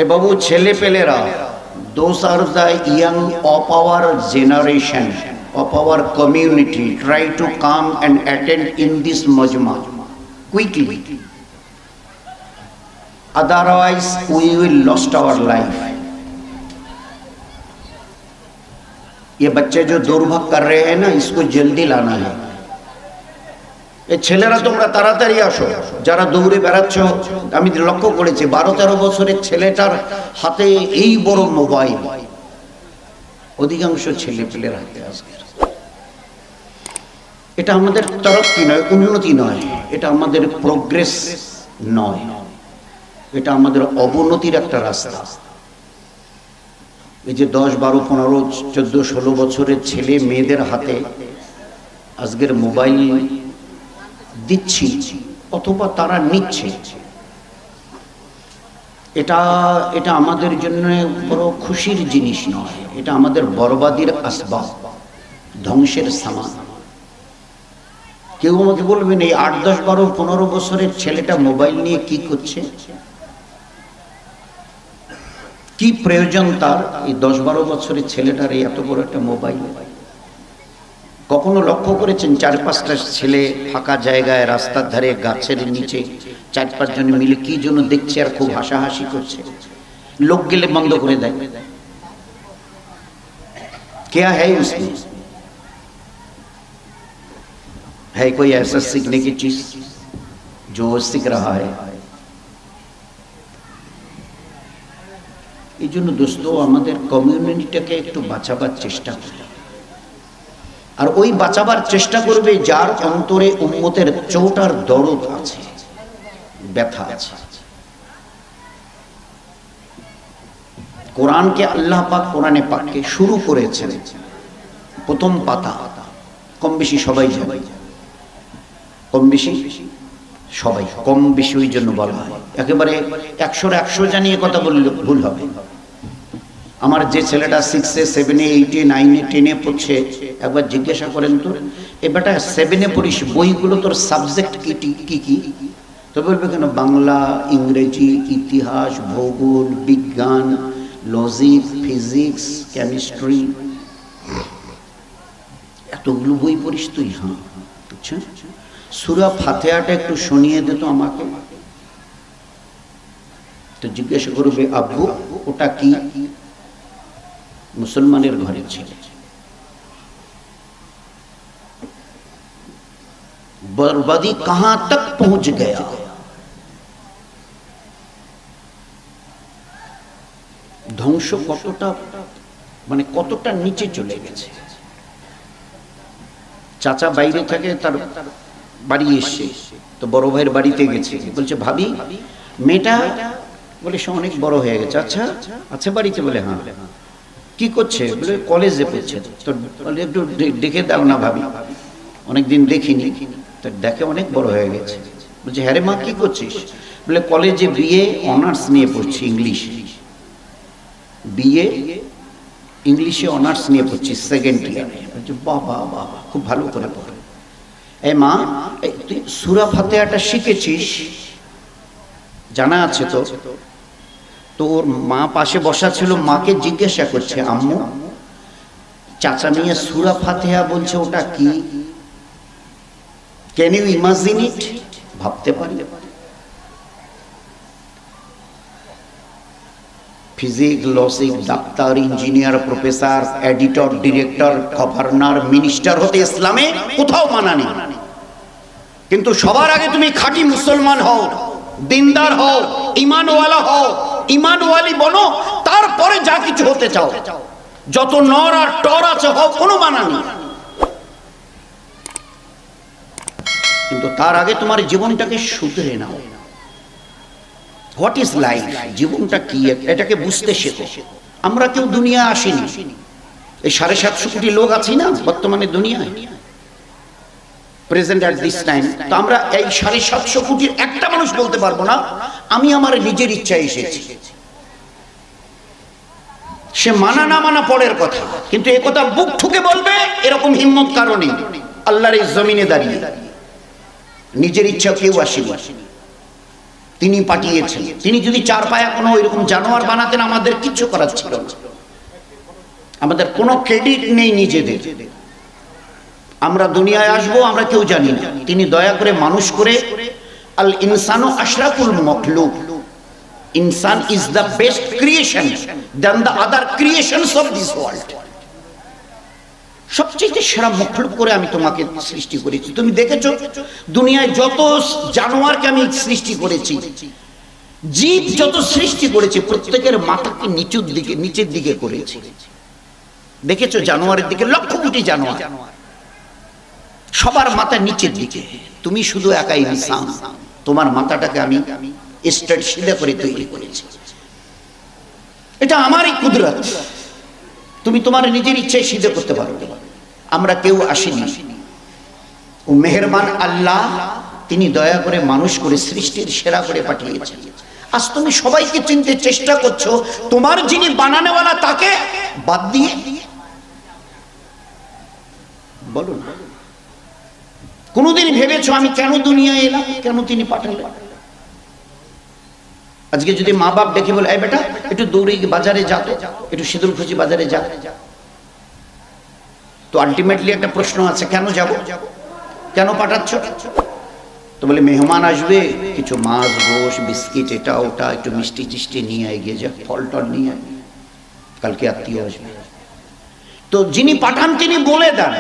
এ বাবু, ছেলে পেলেরা, those are the young of our generation, of our community, try to come and attend in this majma quickly, otherwise we will lost our life. ये बच्चे जो दुर्भाग्य कर रहे हैं ना, इसको जल्दी लाना है। এই ছেলেরা তোমরা তাড়াতাড়ি আসো, যারা দৌড়ে বেড়াচ্ছ। আমি লক্ষ্য করেছি 12-13 বছরের ছেলেটার হাতে এই বড় মোবাইল, অধিকাংশ ছেলে পেলের হাতে আজকে। এটা আমাদের তরক্কি নয়, উন্নতি নয়, এটা আমাদের প্রোগ্রেস নয়, এটা আমাদের অবনতির একটা রাস্তা। এই যে 10, 12, 15, 14, 16 বছরের ছেলে মেয়েদের হাতে আজকের মোবাইল দিচ্ছি অথবা তারা নিচ্ছে, এটা আমাদের জন্য বড় খুশির জিনিস নয়, এটা আমাদের বরবাদির আসবাব, ধ্বংসের সামান। কেউ আমাকে বলবেন এই 8, 10, 12, 15 বছরের ছেলেটা মোবাইল নিয়ে কি করছে, কি প্রয়োজন তার? এই 10, 12 বছরের ছেলেটার এই এত বড় একটা মোবাইল। কখনো লক্ষ্য করেছেন 4-5টা ছেলে ফাঁকা জায়গায়, রাস্তার ধারে, গাছের নিচে 4-5 জন মিলে কি জন্য দেখছে আর খুব হাসাহাসি করছে? লোক গেলে বন্ধ করে দেয়। क्या है उसमें? है कोई ऐसा सीखने की चीज जो सीख रहा है? এই জন্য দোস্ত, আমাদের কমিউনিটিটাকে একটু বাঁচাবার চেষ্টা করি। আর ওই বাঁচাবার চেষ্টা করবে যার অন্তরে উম্মতের চোট আর দরদ আছে, ব্যথা আছে। কোরআনকে আল্লাহ পাক কোরআনে পাককে শুরু করেছেন, প্রথম পাতা কম বেশি সবাই জানে, কম বেশি সবাই, কম বেশি ওই জন্য বলা হয়। একেবারে 100-র 100 জানিয়ে কথা বললে ভুল হবে। আমার যে ছেলেটা 6-এ, 7-এ, 8-এ, 9-এ, 10-এ পড়ছে, একবার জিজ্ঞাসা করেন তো, এ বেটা 7-এ পড়িস, বইগুলো তোর সাবজেক্ট কি কি? তো বলবে কেন, বাংলা, ইংরেজি, ইতিহাস, ভূগোল, বিজ্ঞান, লজিক, ফিজিক্স, কেমিস্ট্রি, এতগুলো বই পড়িস তুই? হ্যাঁ। আচ্ছা, সূরা ফাতিহাটা একটু শুনিয়ে দে তো আমাকে। তো জিজ্ঞাসা করবে, আব্বু ওটা কি? মুসলমানের ঘরের ছেলে, बर्बादी कहां तक पहुंच गया। ধ্বংস কতটা, মানে কতটা নিচে চলে গেছে। চাচা বাইরে থেকে তার বাড়ি এসে, তো বড় ভাইয়ের বাড়িতে গেছে, বলছে ভাবি মেয়েটা, বলে সে অনেক বড় হয়ে গেছে। আচ্ছা আচ্ছা বাড়িতে? বলে হ্যাঁ। কি করছে? বলে কলেজে পড়ছে। তো বলে একটু দেখে দাও না ভাবি, অনেকদিন দেখিনি। তো দেখে অনেক বড় হয়ে গেছে। বলছে হ্যাঁ রে মা, কি করছিস? বলে কলেজে বিএ অনার্স নিয়ে পড়ছি, ইংলিশ বিএ, ইংলিশে অনার্স নিয়ে পড়ছি, 2nd ইয়ারে। বলছে বাবা বাবা, খুব ভালো করে পড়ে। এই মা, তুই সূরা ফাতিহাটা শিখেছিস? জানা আছে তো? তো ওর মা পাশে বসা ছিল, মাকে জিজ্ঞাসা করছে, আম্মু চাচা নিয়ে সূরা ফাতিহা বলছে, ওটা কি? Can you imagine it? ভাবতে পারি? Physics, logic, doctor, engineer, professor, editor, director, governor, minister হতে ইসলামে কোথাও মানা নেই। কিন্তু সবার আগে তুমি খাঁটি মুসলমান হও, দিনদার হও, ঈমানওয়ালা হও, ঈমানওয়ালি বনো, তারপরে যা কিছু হতে চাও, যত নর আর টর আছে হও, কোনো মানা নেই। কিন্তু তার আগে তোমার জীবনটাকে শুধরে নাও। What is life? জীবনটা কি, এটাকে বুঝতে শেখো। আমরা কেউ দুনিয়া আসিনি, এই 750 কোটি লোক আছি না বর্তমানে দুনিয়ায়, প্রেজেন্ট অ্যাট দিস টাইম। তো আমরা এই 750 কোটির একটা মানুষ বলতে পারবো না আমি আমার নিজের ইচ্ছায় এসেছি। সে মানা না মানা পরের কথা, কিন্তু এ কথা বুক ঠুকে বলবে এরকম হিম্মত কারণে আল্লাহর এই জমিনে দাঁড়িয়ে নিজের ইচ্ছা কেউ আসেনি। তিনি পাঠিয়েছেন। তিনি যদি চার পায়া কোনো এরকম জানোয়ার বানাতেন আমাদের কিচ্ছু করার ছিল না, আমাদের কোনো ক্রেডিট নেই নিজেদের। আমরা দুনিয়ায় আসবো আমরা কেউ জানি না, তিনি দয়া করে মানুষ করে আল ইনসানু আশরাফুল মখলুক, ইনসান is the best creation than the other creations of this world. সবচেয়ে সেরা মখলুক করে আমি তোমাকে সৃষ্টি করেছি। তুমি দেখেছো দুনিয়ায় যত জানোয়ারকে আমি সৃষ্টি করেছি, জীব যত সৃষ্টি করেছি, প্রত্যেকের মাথাকে নিচের দিকে করেছি। দেখেছো জানোয়ারের দিকে লক্ষ কোটি জানোয়ার, সবার মাথা নিচের দিকে। তুমি শুধু একাই ইনসান, তোমার মাথাটাকে আমি স্ট্রেট সিধা করে তৈরি করেছি। এটা আমারই কুদরত, তুমি তোমার নিজের ইচ্ছায় সিধে করতে পারো। আমরা কেউ আসিনি, ও মেহেরবান আল্লাহ, তিনি দয়া করে মানুষ করে সৃষ্টির সেরা করে পাঠিয়েছেন। আজ তুমি সবাইকে চিনতে চেষ্টা করছো, তোমার যিনি বানানোওয়ালা তাকে বাদ দিয়ে। বলুন, কোনদিন ভেবেছো আমি কেন দুনিয়ায় এলাম, কেন তিনি পাঠালেন? আজকে যদি মা বাপ ডেকে বলে, এই বেটা একটু দৌড়ে বাজারে যা, তো একটু সিঁদুর খুঁজি বাজারে যা, তো আলটিমেটলি একটা প্রশ্ন আছে, কেন যাব, কেন পাঠাচ্ছ? তো বলে মেহমান আসবে, কিছু মাছ গোশ বিস্কিট এটা ওটা একটু মিষ্টি টিষ্টি নিয়ে এগিয়ে যা, ফল টল নিয়ে, কালকে আত্মীয় আসবে। তো যিনি পাঠান তিনি বলে দেন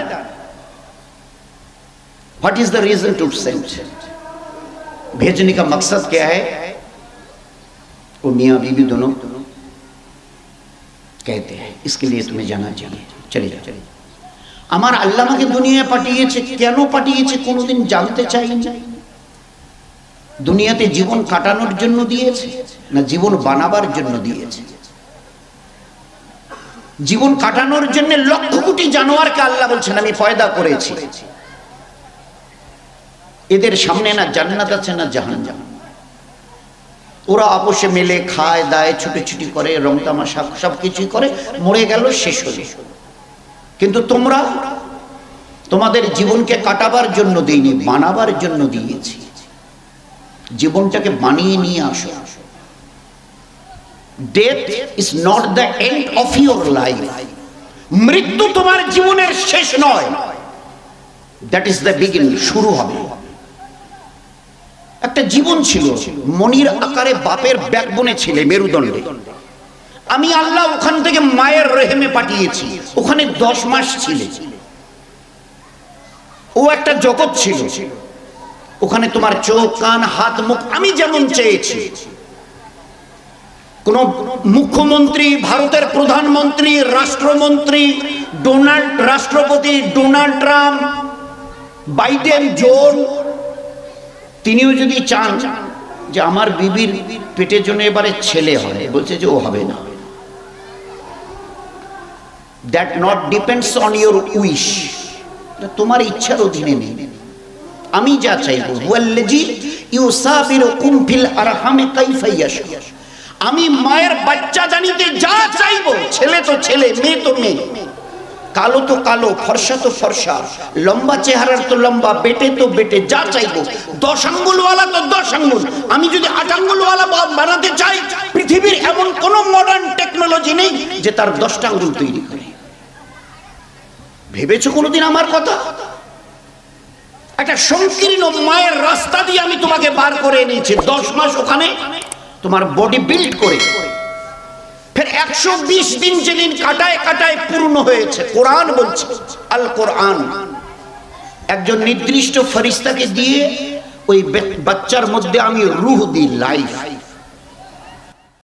what is the reason to send, भेजने का मकसद क्या है? वो मियाँ बीवी दोनों कहते हैं इसके लिए तुम्हें जाना चाहिए, चले जाओ चले जाओ। আমার আল্লাহ আমাকে দুনিয়ায় পাঠিয়েছে, কেন পাঠিয়েছে কোনোদিন জানতে চাই না। দুনিয়াতে জীবন কাটানোর জন্য দিয়েছে না জীবন বানাবার জন্য দিয়েছে? জীবন কাটানোর জন্য লক্ষ কোটি জানোয়ারকে আল্লাহ বলছেন আমি পয়দা করেছি। এদের সামনে না জান্নাত আছে না জাহান্নাম। ওরা আপোষে মেলে খায় দায়, ছুটি করে, রং তামাশা সবকিছুই করে, মরে গেল, শেষ হলো। কিন্তু তোমরা তোমাদের জীবনকে কাটাবার জন্য দিইনি, বানাবার জন্য দিয়েছি। জীবনটাকে বানিয়ে নিয়ে আসো। Death is not the end of your life, মৃত্যু তোমার জীবনের শেষ নয়, দ্যাট ইজ দ্য বিগিনিং, শুরু হবে। একটা জীবন ছিল মনির আকারে, বাপের ব্যাকবোনে ছিলে, মেরুদণ্ডে। আমি আল্লাহ ওখান থেকে মায়ের রেহেমে পাঠিয়েছি, ওখানে 10 মাস ছিলে। ও একটা জগৎ ছিল, ওখানে তোমার চোখ কান হাত মুখ আমি যেমন চেয়েছি। কোন মুখ্যমন্ত্রী, ভারতের প্রধানমন্ত্রী, রাষ্ট্রমন্ত্রী, রাষ্ট্রপতি ডোনাল্ড ট্রাম্প, বাইডেন, জোন, তিনিও যদি চান যে আমার বিবির পেটের জন্য এবারে ছেলে হয়, বলছে যে ও হবে না। That not depends on your wish, তোমার ইচ্ছার অধীনে নেই। আমি যা চাইবো, ওয়াল্লাযী ইউসাবিরুকুম ফিল আরহামে কাইফা ইয়াশা, আমি মায়ের বাচ্চা জানিতে যা চাইবো, ছেলে তো ছেলে, মেয়ে তো মেয়ে, কালো তো কালো, ফর্সা তো ফর্সা, লম্বা চেহারার তো লম্বা, বেটে তো বেটে, যা চাইবো। 10 আঙ্গুলওয়ালা তো 10 আঙ্গুল। আমি যদি 8 আঙ্গুলওয়ালা বানাতে চাই, পৃথিবীর এমন কোন মডার্ন টেকনোলজি নেই যে তার 10টা আঙ্গুল তৈরি করে। ভেবেছো কোনোদিন আমার কথা? একটা সংকীর্ণ মায়ের রাস্তা দিয়ে আমি তোমাকে বার করে এনেছি, 10 মাস ওখানে তোমার বডি বিল্ড করে, ফের 120 দিন যেদিন কাটায় কাটায় পূর্ণ হয়েছে। কোরআন বলছে, আল কোরআন, একজন নির্দিষ্ট ফেরেশতাকে দিয়ে ওই বাচ্চার মধ্যে আমি রূহ দিই, লাইফ।